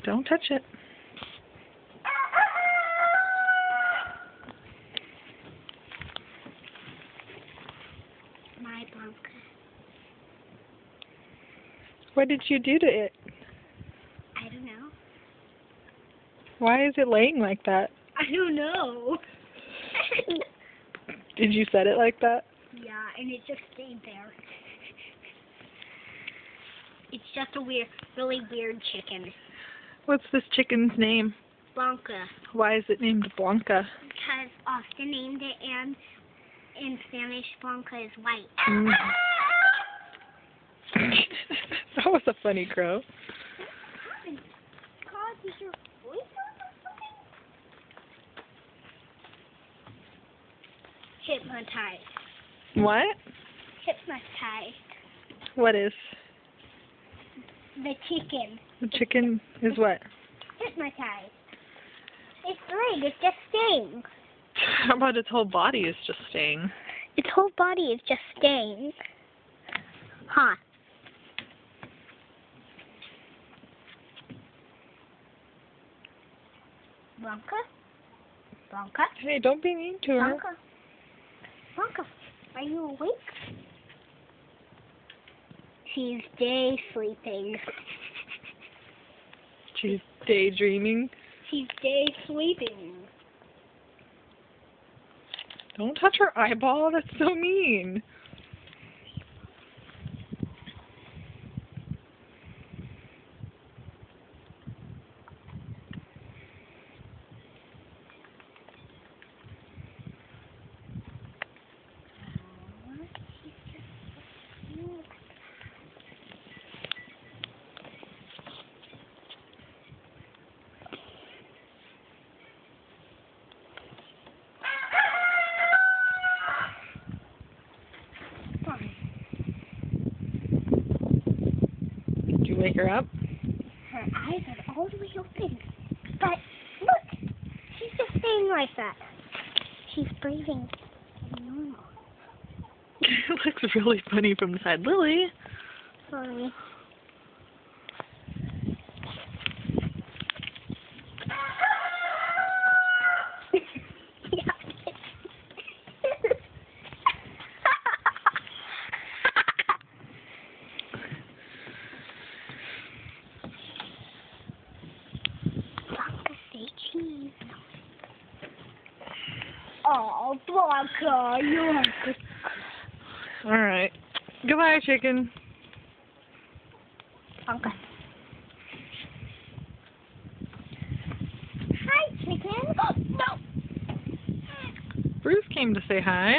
Don't touch it. My Blanca. What did you do to it? I don't know. Why is it laying like that? I don't know. Did you set it like that? Yeah, and it just stayed there. It's just a really weird chicken. What's this chicken's name? Blanca. Why is it named Blanca? Because Austin named it, and in Spanish, Blanca is white. Mm. That was a funny crow. God, is your voice on or something? Hypnotized. What? Hypnotized. What is? The chicken. The chicken is what? Hypnotized. Its leg is just staying. How about its whole body is just staying? Its whole body is just staying. Huh. Blanca? Blanca? Hey, don't be mean to her. Blanca? Blanca, are you awake? She's day sleeping. She's daydreaming. She's day sleeping. Don't touch her eyeball. That's so mean. Did you wake her up? Her eyes are all the way open. But look, she's just staying like that. She's breathing normal. It looks really funny from the side. Lily. Sorry. Oh, Blanca, you're good. All right. Goodbye, chicken. Blanca. Hi, chicken. Oh, no. Bruce came to say hi.